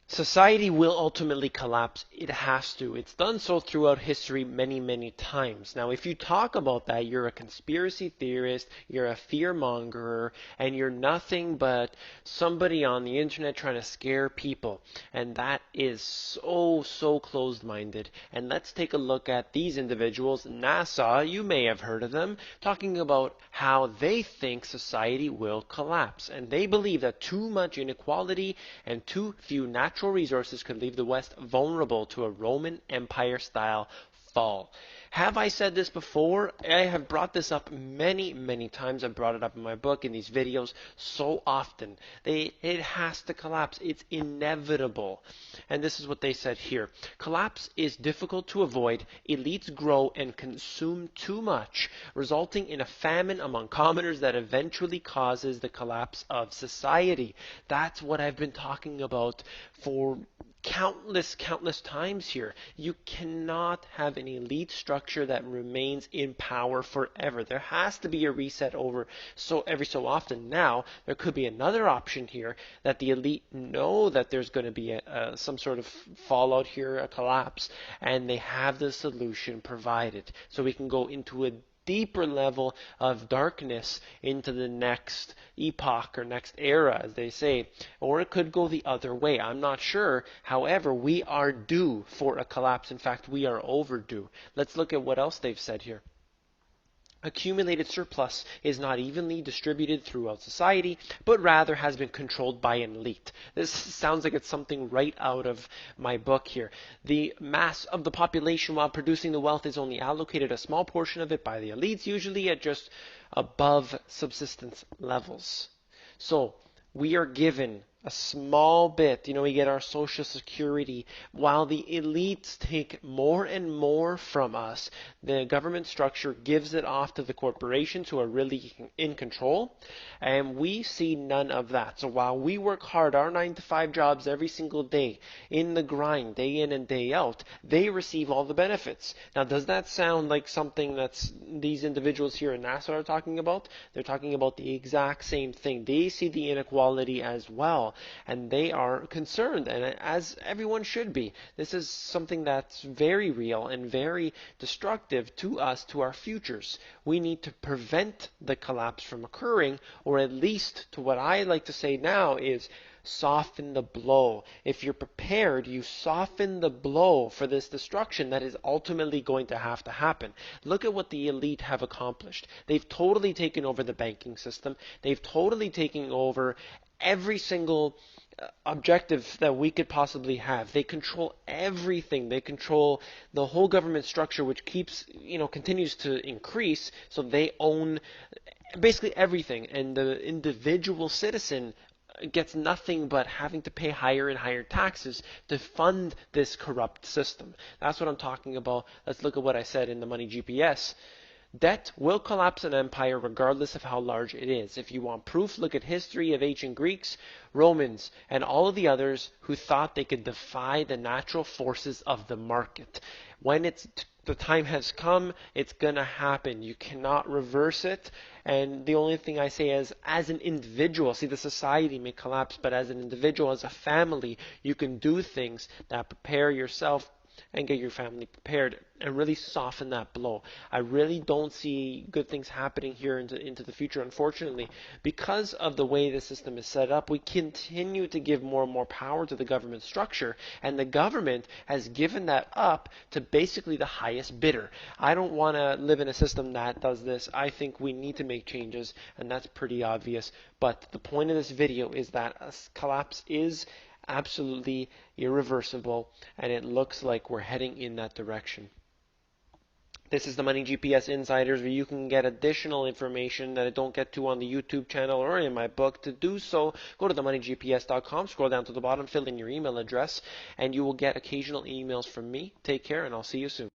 Society will ultimately collapse. It has to. It's done so throughout history many, many times. Now, if you talk about that, you're a conspiracy theorist, you're a fear mongerer, and you're nothing but somebody on the internet trying to scare people. And that is so closed-minded. And let's take a look at these individuals. NASA, you may have heard of them, talking about how they think society will collapse. And they believe that too much inequality and too few natural resources could leave the West vulnerable to a Roman Empire style fall. Have I said this before? I have brought this up many times. I've brought it up in my book, in these videos, so often. It has to collapse. It's inevitable. And this is what they said here. Collapse is difficult to avoid. Elites grow and consume too much, resulting in a famine among commoners that eventually causes the collapse of society. That's what I've been talking about for countless times here. You cannot have an elite structure that remains in power forever. There has to be a reset over every so often. Now, there could be another option here that the elite know that there's going to be some sort of fallout here, a collapse, and they have the solution provided. So we can go into a deeper level of darkness into the next epoch or next era, as they say. Or it could go the other way. I'm not sure. However, we are due for a collapse. In fact, we are overdue. Let's look at what else they've said here. Accumulated surplus is not evenly distributed throughout society, but rather has been controlled by an elite. This sounds like it's something right out of my book here. The mass of the population, while producing the wealth, is only allocated a small portion of it by the elites, usually at just above subsistence levels. So we are given a small bit, we get our social security, while the elites take more and more from us. The government structure gives it off to the corporations who are really in control, and we see none of that. So while we work hard, our 9-to-5 jobs every single day, in the grind, day in and day out, they receive all the benefits. Now, does that sound like something that's these individuals here in NASA are talking about? They're talking about the exact same thing. They see the inequality as well, and they are concerned, and as everyone should be. This is something that's very real and very destructive to us, to our futures. We need to prevent the collapse from occurring, or at least, to what I like to say now, is soften the blow. If you're prepared, you soften the blow for this destruction that is ultimately going to have to happen. Look at what the elite have accomplished. They've totally taken over the banking system. They've totally taken over every single objective that we could possibly have. They control everything. They control the whole government structure, which continues to increase. So they own basically everything, and the individual citizen gets nothing but having to pay higher and higher taxes to fund this corrupt system. That's what I'm talking about. Let's look at what I said in the Money GPS. Debt will collapse an empire regardless of how large it is. If you want proof, look at history of ancient Greeks, Romans, and all of the others who thought they could defy the natural forces of the market. When the time has come, it's going to happen. You cannot reverse it. And the only thing I say is, as an individual, see, the society may collapse, but as an individual, as a family, you can do things that prepare yourself and get your family prepared and really soften that blow. I really don't see good things happening here into the future, unfortunately. Because of the way the system is set up, we continue to give more and more power to the government structure, and the government has given that up to basically the highest bidder. I don't want to live in a system that does this. I think we need to make changes, and that's pretty obvious. But the point of this video is that a collapse is absolutely irreversible, and it looks like we're heading in that direction. This is the Money GPS Insiders, where you can get additional information that I don't get to on the YouTube channel or in my book. To do so, go to themoneygps.com, scroll down to the bottom, fill in your email address, and you will get occasional emails from me. Take care, and I'll see you soon.